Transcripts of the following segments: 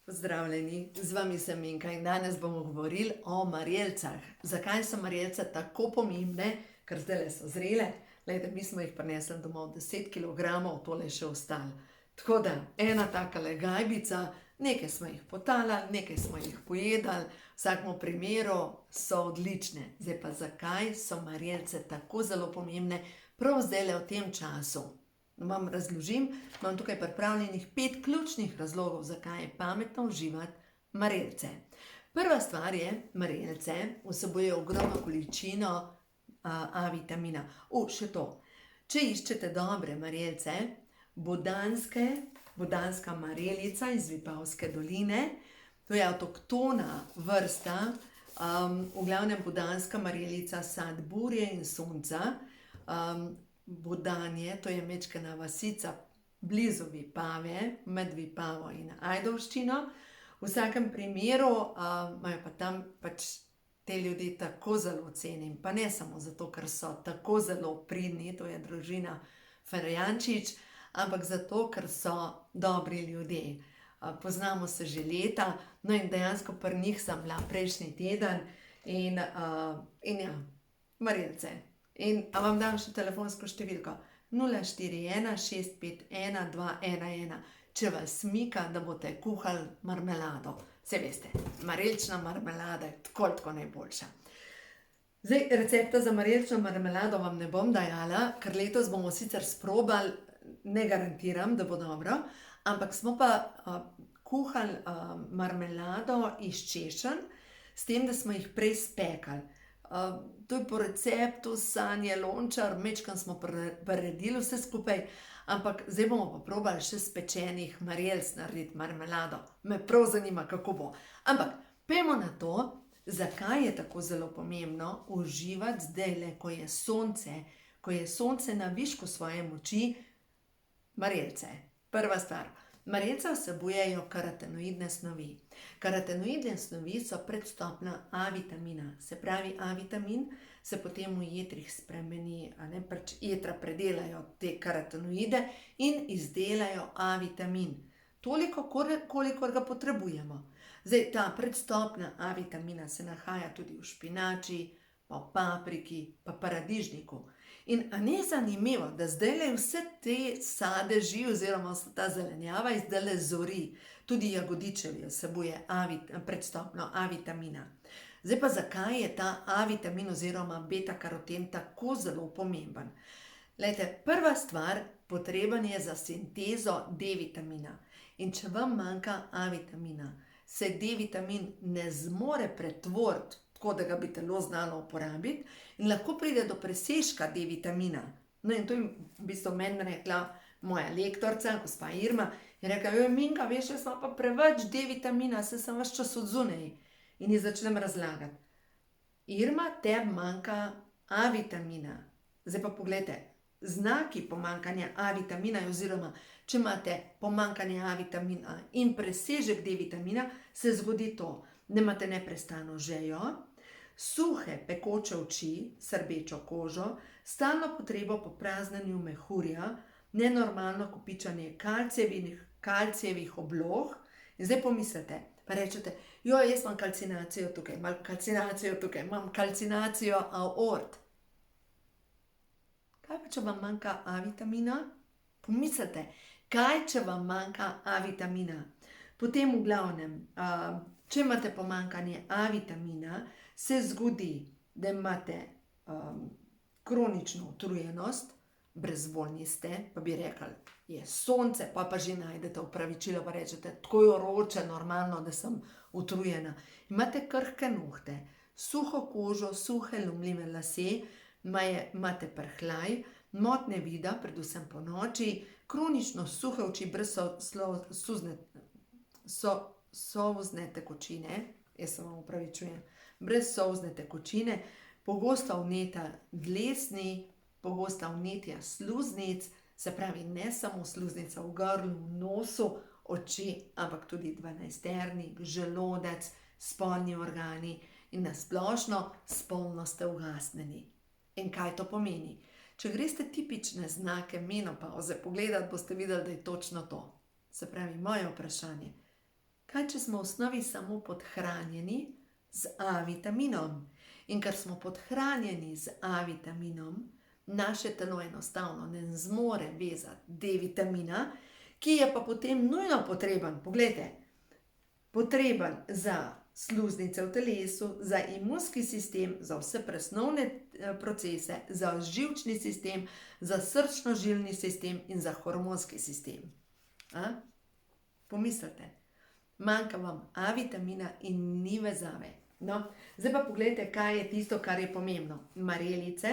Pozdravljeni, z vami sem Minka in danes bomo govorili o marjeljcah. Zakaj so marjeljce tako pomembne? Ker zdaj so zrele. Glejte, mi smo jih prinesli domov 10 kg, tole še ostalo. Tako da, ena takale gajbica, nekaj smo jih potalali, nekaj smo jih pojedali, v vsakem primeru so odlične. Zdaj pa, zakaj so marjeljce tako zelo pomembne prav zdajle v tem času? Vam razložim, imam tukaj pripravljenih 5 ključnih razlogov, zakaj je pametno uživati marjeljce. Prva stvar je, marjeljce vsebujejo ogromno količino A vitamina. Še to, če iščete dobre marjeljce, bodanska marjelica iz Vipavske doline, to je avtohtona vrsta, v glavnem bodanska marjelica sad burje in sonca, Bodanje, to je majčkena vasica blizu Vipave, med Vipavo in Ajdovščino. V vsakem primeru imajo pa tam pač te ljudi tako zelo cenim, pa ne samo zato, ker so tako zelo pridni, to je družina Ferjančič, ampak zato, ker so dobri ljudje. Poznamo se že leta, no in dejansko pri njih sem bila prejšnji teden in ja, marjeljce. In vam dam še telefonsko številko 041 651 211, če vas mika, da boste kuhali marmelado. Saj veste, marjeljčna marmelada je tako najboljša. Zdaj, recepta za marjeljčno marmelado vam ne bom dajala, ker letos bomo sicer sprobali, ne garantiram, da bo dobro, ampak smo pa kuhali marmelado iz češenj, s tem, da smo jih prej spekali. To je po receptu Sanje Lončar, majčkeno smo preredili vse skupaj, ampak zdaj bomo pa probali še s pečenih marjeljc narediti marmelado. Me prav zanima, kako bo. Ampak, pojdimo na to, zakaj je tako zelo pomembno uživati zdajle, ko je sonce na višku svoje moči, marjeljce. Prva stvar. Marjeljca vsebujejo karotenoidne snovi. Karotenoidne snovi so predstopna A vitamina. Se pravi, A vitamin se potem v jetrih spremeni, pač jetra predelajo te karotenoide in izdelajo A vitamin. Toliko, kolikor ga potrebujemo. Zdaj, ta predstopna A vitamina se nahaja tudi v špinači, pa v papriki, pa paradižniku. In a ni zanimivo, da zdajle vse te sadeži oziroma ta zelenjava zdajle zori, tudi jagodičevi vsebuje predstopno A vitamina. Zdaj pa zakaj je ta A vitamin oziroma beta karoten tako zelo pomemben? Glejte, prva stvar, potreben je za sintezo D vitamina. In če vam manjka A vitamina, se D vitamin ne zmore pretvoriti, tako da ga bi telo znalo uporabiti, in lahko pride do presežka D vitamina. No in to je v bistvu meni rekla moja lektorica, gospa Irma, je rekla, joj Minka, veš, jaz imam pa preveč D vitamina, saj sem ves čas odzunaj. In ji začnem razlagati. Irma, tebi manjka A vitamina. Zdaj pa poglejte, znaki pomanjkanja A vitamina oziroma, če imate pomanjkanje A vitamina in presežek D vitamina, se zgodi to, da imate neprestano žejo, suhe, pekoče oči, srbečo kožo, stalno potrebo po praznjenju mehurja, nenormalno kopičenje kalcijevih obloh. In zdaj pomislite, pa rečete, joj, jaz imam kalcinacijo tukaj, imam kalcinacijo aort. Kaj pa, če vam manjka A vitamina? Pomislite, kaj, če vam manjka A vitamina? Potem v glavnem, če imate pomanjkanje A vitamina, se zgodi, da imate kronično utrujenost, brezvoljni ste, pa bi rekli, je sonce, pa že najdete opravičilo, pa rečete, tako je vroče, normalno, da sem utrujena. Imate krhke nohte, suho kožo, suhe lomljive lase, imate prhljaj, motnje vida, predvsem po noči, kronično suhe oči brez solzne tekočine, jaz se vam opravičujem, brez solzne tekočine, pogosta vneta dlesni, pogosta vnetja sluznic, se pravi ne samo sluznica v grlu, v nosu, oči, ampak tudi dvanajsternik, želodec, spolni organi in na splošno spolno ste ugasnjeni. In kaj to pomeni? Če greste tipične znake menopavze pogledati, boste videli, da je točno to. Se pravi, moje vprašanje, kaj če smo v osnovi samo podhranjeni z A vitaminom? In ker smo podhranjeni z A vitaminom, naše telo enostavno ne zmore vezati D vitamina, ki je pa potem nujno potreben, poglejte, potreben za sluznice v telesu, za imunski sistem, za vse presnovne procese, za živčni sistem, za srčno-žilni sistem in za hormonski sistem. Pomislite, manjka vam A vitamina in ni vezave. No, zdaj pa pogledajte, kaj je tisto, kar je pomembno. Marelice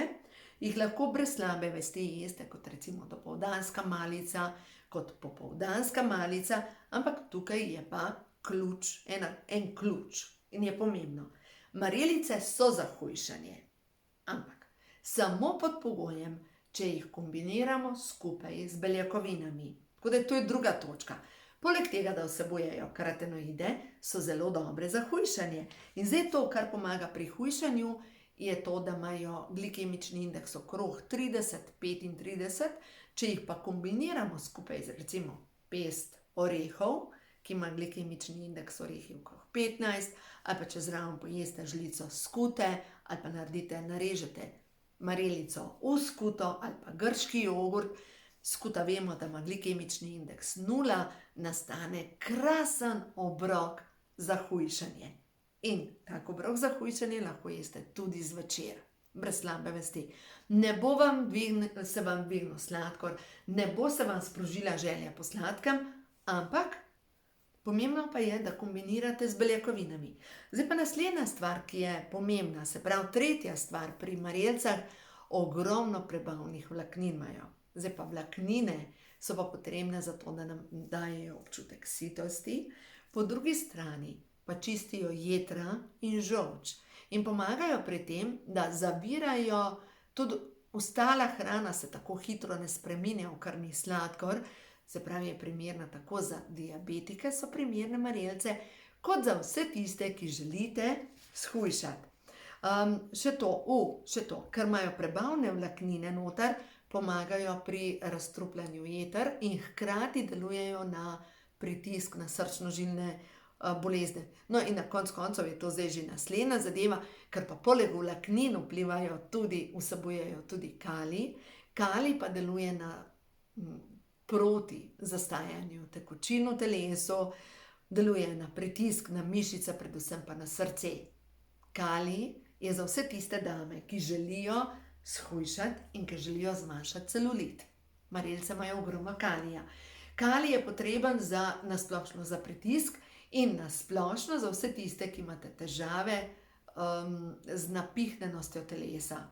jih lahko brez slabe vesti jeste, kot recimo dopoldanska malica, kot popoldanska malica, ampak tukaj je pa ključ, en ključ in je pomembno. Marelice so za hujšanje, ampak samo pod pogojem, če jih kombiniramo skupaj z beljakovinami. Tako da to je druga točka. Poleg tega, da vsebujejo karotenoide, so zelo dobre za hujšanje. In zdaj to, kar pomaga pri hujšanju, je to, da imajo glikemični indeks okrog 30-35, če jih pa kombiniramo skupaj z recimo pest orehov, ki ima glikemični indeks orehi okrog 15, ali pa če zraven pojeste žlico skute, ali pa narežete marelico v skuto, ali pa grški jogurt, skuta vemo, da ima glikemični indeks 0, nastane krasen obrok za hujšanje. In tak obrok za hujšanje lahko jeste tudi zvečer, brez slabe vesti. Ne bo se vam dvignil sladkor, ne bo se vam sprožila želja po sladkem, ampak pomembno pa je, da kombinirate z beljakovinami. Zdaj pa naslednja stvar, ki je pomembna, se pravi tretja stvar pri marelcah, ogromno prebavnih vlaknin imajo. Zdaj pa vlaknine so pa potrebne za to, da nam dajejo občutek sitosti, po drugi strani pa čistijo jetra in žolč in pomagajo pri tem, da zavirajo tudi ostala hrana, se tako hitro ne spreminja v krvni sladkor, se pravi je primerna tako za diabetike, so primerne marelice, kot za vse tiste, ki želite shujšati. Še to, ker imajo prebavne vlaknine noter, pomagajo pri razstrupljanju jeter in hkrati delujejo na pritisk na srčno-žilne bolezni. No in na koncu je to zdaj že naslednja zadeva, ker pa poleg vlaknin vsebujejo tudi kalij. Kalij pa deluje proti zastajanju tekočin v telesu, deluje na pritisk na mišice, predvsem pa na srce. Kalij je za vse tiste dame, ki želijo shujšati in ki želijo zmanjšati celulit. Marelice imajo ogromno kalija. Kalij je potreben nasplošno za pritisk in nasplošno za vse tiste, ki imate težave z napihnjenostjo telesa.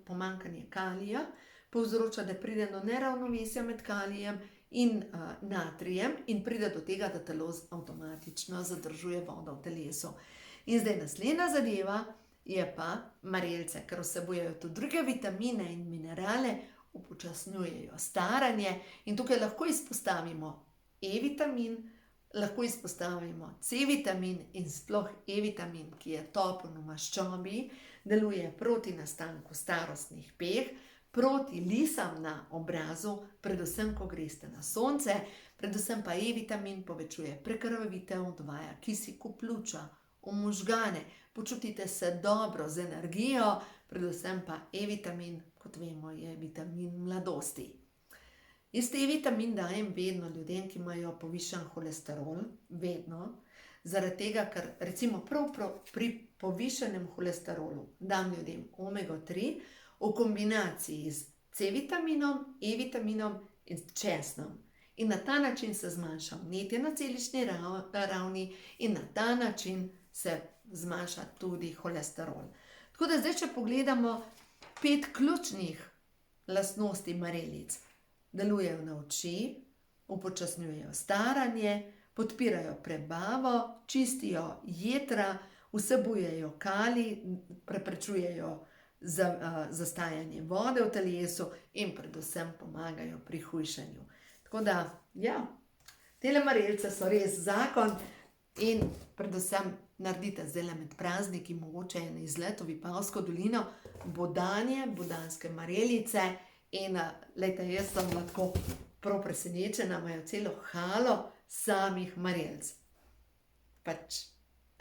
Pomanjkanje kalija povzroča, da pride do neravnovesja med kalijem in natrijem in pride do tega, da telo avtomatično zadržuje vodo v telesu. In zdaj naslednja zadeva je pa marelice, ker vsebujejo tudi druge vitamine in minerale, upočasnjujejo staranje in tukaj lahko izpostavimo E-vitamin, lahko izpostavimo C-vitamin in sploh E-vitamin, ki je topen v maščobi, deluje proti nastanku starostnih peg, proti lisam na obrazu, predvsem ko greste na sonce, predvsem pa E-vitamin povečuje prekrvavitev, odvaja kisik v pljuča, v možgane, počutite se dobro z energijo, predvsem pa E-vitamin, kot vemo, je vitamin mladosti. Jaz E-vitamin dajem vedno ljudem, ki imajo povišan holesterol, vedno, zaradi tega, ker recimo prav pri povišanem holesterolu dam ljudem omega-3 v kombinaciji z C-vitaminom, E-vitaminom in česnom. In na ta način se zmanjša vnetje na celični ravni in na ta način se zmanjša tudi holesterol. Tako da zdaj, če pogledamo 5 ključnih lastnosti marelic. Delujejo na oči, upočasnjujejo staranje, podpirajo prebavo, čistijo jetra, vsebujejo kalij, preprečujejo zastajanje vode v telesu in predvsem pomagajo pri hujšanju. Tako da, ja, tele marelice so res zakon in predvsem naredite zdaj med prazniki mogoče en izlet v Vipavsko dolino, bodanje, bodanske marelice in lejte, jaz sem lahko prav presenečena, imajo celo halo samih marelc. Pač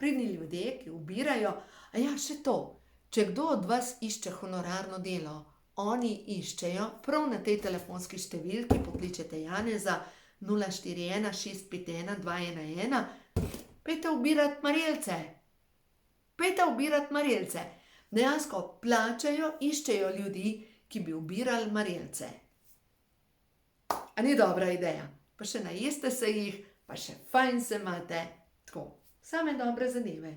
pridni ljudje, ki ubirajo, a ja, še to, če kdo od vas išče honorarno delo, oni iščejo prav na tej telefonski številki, pokličete Janeza 041 651 211, pejte ubirat marelce. Pejte ubirat marelce. Dejansko plačajo, iščejo ljudi, ki bi ubirali marelce. A ni dobra ideja? Pa še najeste se jih, pa še fajn se imate. Tako, same dobre zadeve.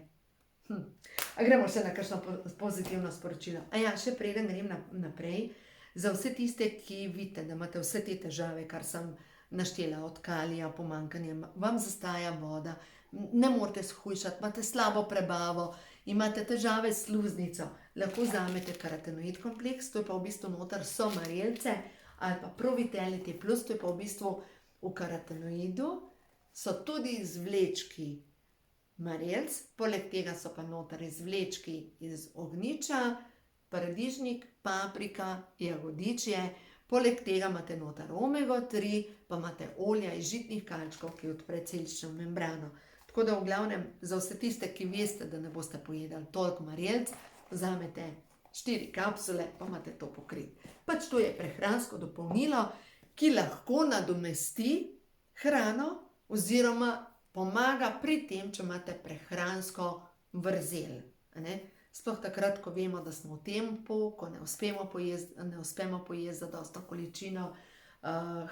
A gremo še na kakšno pozitivno sporočilo. A ja, še preden grem naprej, za vse tiste, ki vidite, da imate vse te težave, kar sem naštela, od kalija, pomanjkanja, vam zastaja voda, ne morete shujšati, imate slabo prebavo, imate težave s sluznico, lahko vzamete karotenoid kompleks, to je pa v bistvu noter so marelce, ali pa Pro-Vitality Plus, to je pa v bistvu v karotenoidu, so tudi izvlečki marelc, poleg tega so pa noter izvlečki iz ognjiča, paradižnik, paprika, jagodičje, poleg tega imate noter omega 3, pa imate olja iz žitnih kalčkov, ki odpre celično membrano. Tako da v glavnem, za vse tiste, ki veste, da ne boste pojedali toliko marelc, vzamete 4 kapsule, pa imate to pokrit. Pač to je prehransko dopolnilo, ki lahko nadomesti hrano oziroma pomaga pri tem, če imate prehransko vrzel. Sploh takrat, ko vemo, da smo v tempu, ko ne uspemo pojesti zadostno količino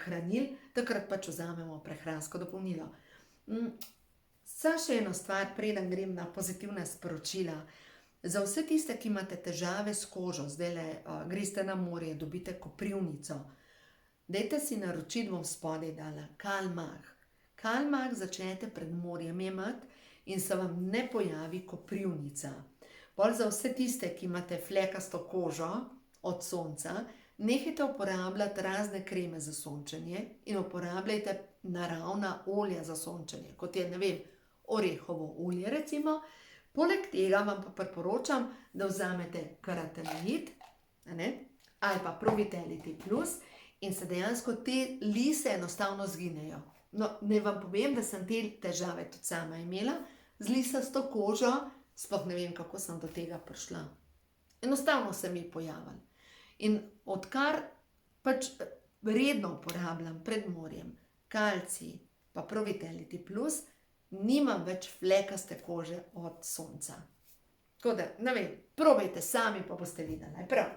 hranil, takrat pač vzamemo prehransko dopolnilo. Še eno stvar, preden grem na pozitivna sporočila. Za vse tiste, ki imate težave s kožo, zdajle greste na morje, dobite koprivnico, dajte si naročiti, bom spodaj dala Kalmah. Kalmah začnete pred morjem jemati in se vam ne pojavi koprivnica. Bolj za vse tiste, ki imate flekasto kožo od sonca, nehajte uporabljati razne kreme za sončenje in uporabljajte naravna olja za sončenje, kot je, ne vem, orehovo olje recimo. Poleg tega vam pa priporočam, da vzamete karotenoid ali pa Pro-Vitality Plus in se dejansko te lise enostavno zginejo. No, ne vam povem, da sem te težave tudi sama imela z lisasto kožo, sploh ne vem, kako sem do tega prišla. Enostavno se mi pojavili. In odkar pač redno uporabljam pred morjem kalcij pa Pro-Vitality Plus, nimam več flekaste kože od sonca. Tako da, ne vem, probajte sami, pa boste videli. Prav.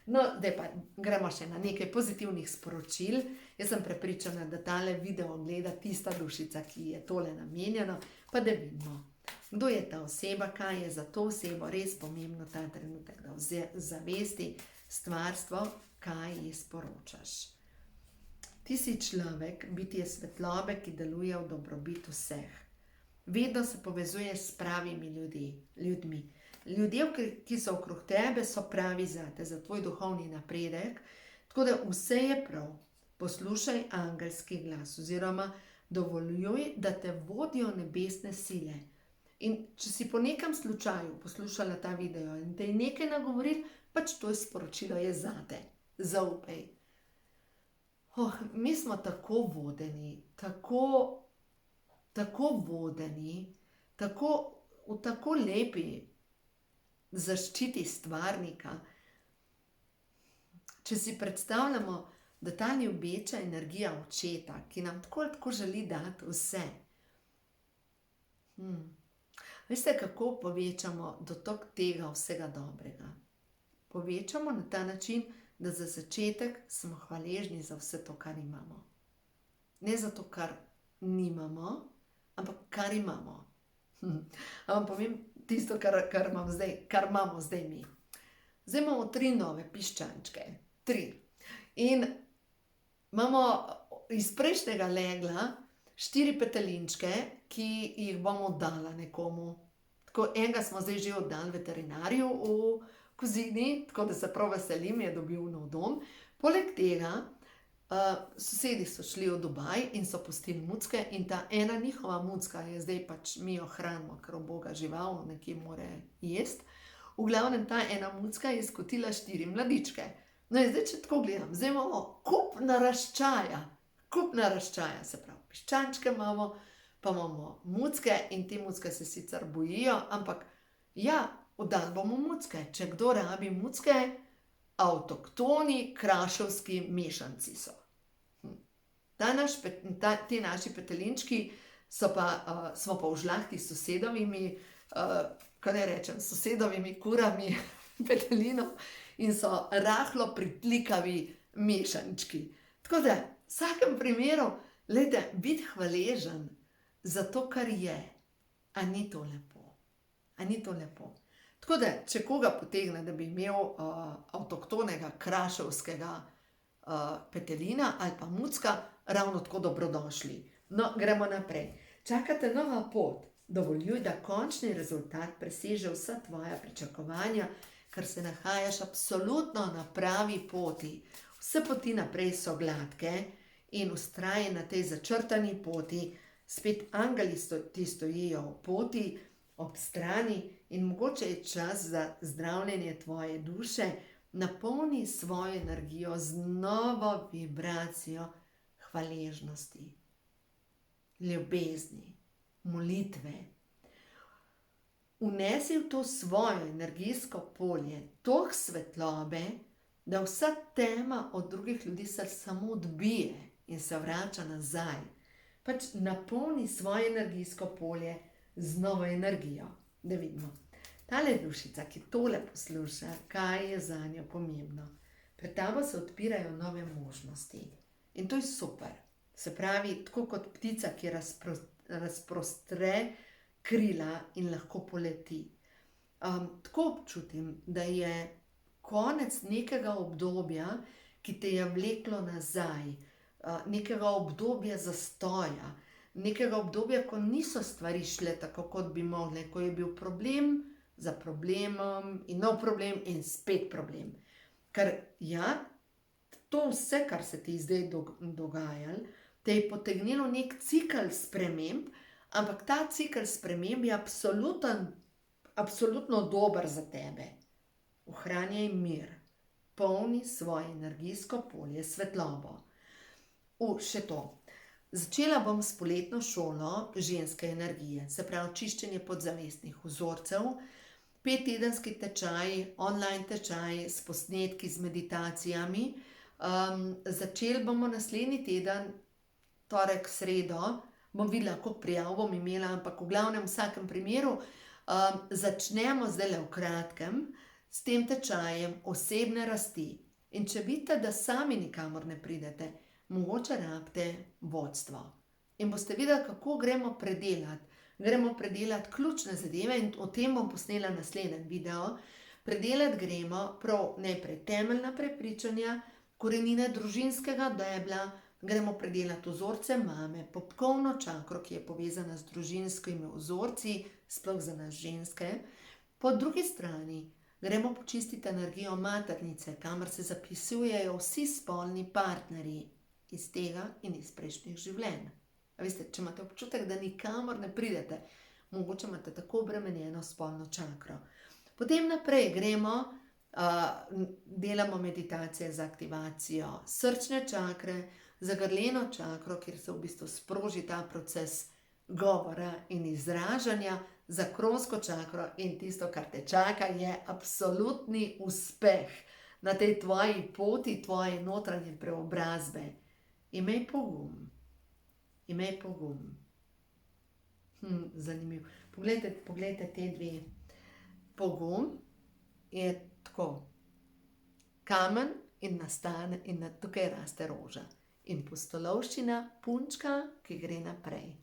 No, zdaj pa gremo še na nekaj pozitivnih sporočil. Jaz sem prepričana, da tale video gleda tista dušica, ki je tole namenjeno, pa da vidimo, kdo je ta oseba, kaj je za to osebo res pomembno ta trenutek, da zavesti stvarstvo, kaj ji sporočaš. Ti si človek, bitje svetlobe, ki deluje v dobrobit vseh. Vedno se povezuje s pravimi ljudmi. Ljudje, ki so okrog tebe, so pravi zate, za tvoj duhovni napredek, tako da vse je prav. Poslušaj angelski glas oziroma dovoljuj, da te vodijo nebesne sile. In če si po nekem slučaju poslušala ta video in te je nekaj nagovoril, pač to je sporočilo je zate. Zaupaj. Mi smo tako vodeni, v tako lepi zaščiti stvarnika. Če si predstavljamo, da ta ljubeča energija očeta, ki nam tako želi dati vse. Veste, kako povečamo dotok tega vsega dobrega? Povečamo na ta način, da za začetek smo hvaležni za vse to, kar imamo. Ne zato, kar nimamo, ampak kar imamo. Vam povem tisto, kar imamo zdaj mi. Zdaj imamo 3 nove piščančke. 3. In imamo iz prejšnjega legla 4 petelinčke, ki jih bomo dala nekomu. Tako, enega smo zdaj že oddali veterinarju v Kozini, tako da se prav veselim, je dobil nov dom. Poleg tega, sosedi so šli v Dubaj in so pustili mucke in ta ena njihova mucka je zdaj pač mi jo hranimo, ker uboga žival nekje more jesti. V glavnem ta ena mucka je skotila 4 mladičke. No in zdaj, če tako gledam, zdaj imamo kup naraščaja, kup naraščaja, se pravi, piščančke imamo, pa imamo mucke in te mucke se sicer bojijo, ampak ja, oddali bomo mucke. Če kdo rabi mucke, avtoktoni kraševski mešanci so. Ti naši petelinčki smo pa v žlahti s sosedovimi, sosedovimi kurami petelinov in so rahlo pritlikavi mešančki. Tako da, v vsakem primeru, biti hvaležen za to, kar je. A ni to lepo? A ni to lepo? Tako da, če koga potegne, da bi imel avtoktonega kraševskega petelina ali pa mucka, ravno tako dobrodošli. No, gremo naprej. Čakate nova pot. Dovoljuj, da končni rezultat preseže vsa tvoja pričakovanja, ker se nahajaš absolutno na pravi poti. Vse poti naprej so gladke in vztraji na tej začrtani poti. Spet angeli ti stojijo v poti, ob strani in mogoče je čas za zdravljenje tvoje duše. Napolni svojo energijo z novo vibracijo hvaležnosti, ljubezni, molitve. Vnesi v to svoje energijsko polje toliko svetlobe, da vsa tema od drugih ljudi se samo odbije in se vrača nazaj. Pač napolni svoje energijsko polje z novo energijo. Da vidimo. Tale dušica, ki tole posluša, kaj je za njo pomembno. Pred tabo se odpirajo nove možnosti. In to je super. Se pravi, tako kot ptica, ki razprostre krila in lahko poleti. Tako občutim, da je konec nekega obdobja, ki te je vleklo nazaj, nekega obdobja zastoja, nekega obdobja, ko niso stvari šle tako, kot bi mogle, ko je bil problem za problemom in nov problem in spet problem. Ker ja, to vse, kar se ti zdaj dogajalo, te je potegnilo nek cikel sprememb, ampak ta cikel sprememb je absolutno dober za tebe. Ohranjaj mir, polni svoje energijsko polje svetlobo. Še to. Začela bom s poletno šolo ženske energije, se pravi čiščenje podzavestnih vzorcev, 5-tedenski tečaj, online tečaj s posnetki z meditacijami. Začeli bomo naslednji teden, torek, sredo, bom videla, koliko prijav bom imela, ampak v glavnem v vsakem primeru začnemo zdajle v kratkem s tem tečajem osebne rasti. In če vidite, da sami nikamor ne pridete, mogoče rabite vodstvo. In boste videli, kako gremo predelati. Gremo predelati ključne zadeve in o tem bom posnela naslednji video. Predelati gremo prav najprej temeljna prepričanja, korenine družinskega debla, gremo predelati vzorce mame, popkovno čakro, ki je povezana z družinskimi vzorci, sploh za nas ženske. Po drugi strani gremo počistiti energijo maternice, kamor se zapisujejo vsi spolni partnerji iz tega in iz prejšnjih življenj. A veste, če imate občutek, da nikamor ne pridete, mogoče imate tako obremenjeno spolno čakro. Potem naprej gremo, delamo meditacije za aktivacijo srčne čakre, za grleno čakro, kjer se v bistvu sproži ta proces govora in izražanja, za kronsko čakro in tisto, kar te čaka, je absolutni uspeh na tej tvoji poti, tvoje notranje preobrazbe. Imej pogum. Imej pogum. Zanimivo. Poglejte te dve. Pogum je tako. Kamen in nastane in tukaj raste roža. In pustolovščina, punčka, ki gre naprej.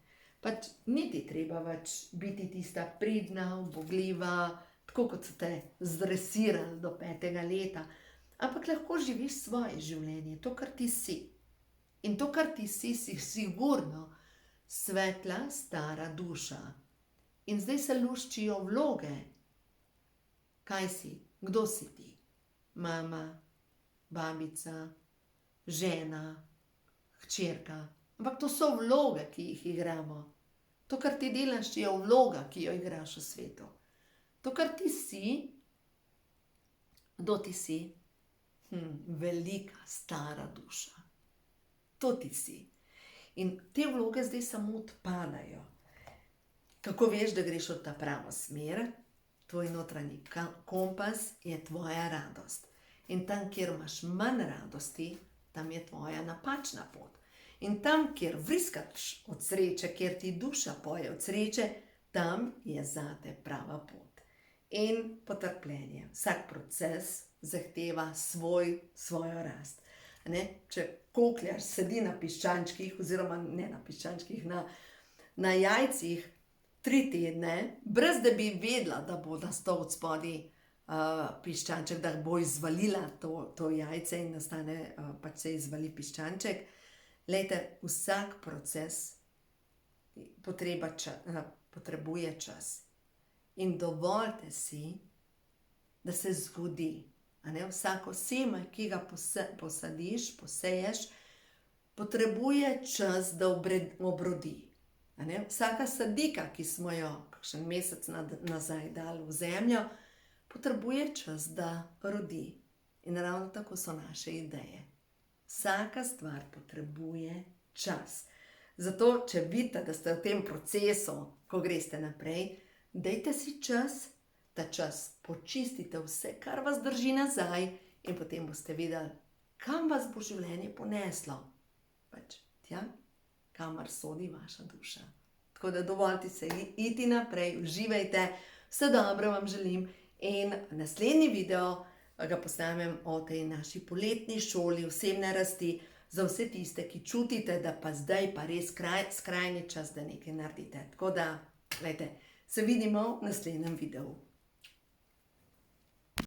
Pač niti treba več biti tista pridna, ubogljiva, tako kot so te zdresirali do 5. leta. Ampak lahko živiš svoje življenje, to, kar ti si. In to, kar ti si, si sigurno svetla, stara duša. In zdaj se luščijo vloge. Kaj si? Kdo si ti? Mama, babica, žena, hčerka. Ampak to so vloge, ki jih igramo. To, kar ti delaš, je vloga, ki jo igraš v svetu. To, kar ti si, kdo ti si? Velika, stara duša. To ti si. In te vloge zdaj samo odpadajo. Kako veš, da greš v ta pravo smer? Tvoj notranji kompas je tvoja radost. In tam, kjer imaš manj radosti, tam je tvoja napačna pot. In tam, kjer vriskaš od sreče, kjer ti duša poje od sreče, tam je zate prava pot. In potrpljenje. Vsak proces zahteva svojo rast. Če kokljar sedi na piščančkih, oziroma ne na piščančkih, na jajcih 3 tedne, brez da bi vedela, da bo nastal od spodaj piščanček, da bo izvalila to jajce in nastane, pač se izvali piščanček. Glejte, vsak proces potrebuje čas. In dovolite si, da se zgodi. Vsako seme, ki ga posadiš, poseješ, potrebuje čas, da obrodi. Vsaka sadika, ki smo jo kakšen mesec nazaj dali v zemljo, potrebuje čas, da rodi. In ravno tako so naše ideje. Vsaka stvar potrebuje čas. Zato, če vidite, da ste v tem procesu, ko greste naprej, dajte si čas, ta čas počistite vse, kar vas drži nazaj, in potem boste videli, kam vas bo življenje poneslo. Pač tja, kamor sodi vaša duša. Tako da dovolite se iti naprej, uživajte, vse dobro vam želim in naslednji video ga posnamem o tej naši poletni šoli osebne rasti za vse tiste, ki čutite, da pa zdaj pa res skrajni čas, da nekaj naredite. Tako da, gledajte, se vidimo v naslednjem videu.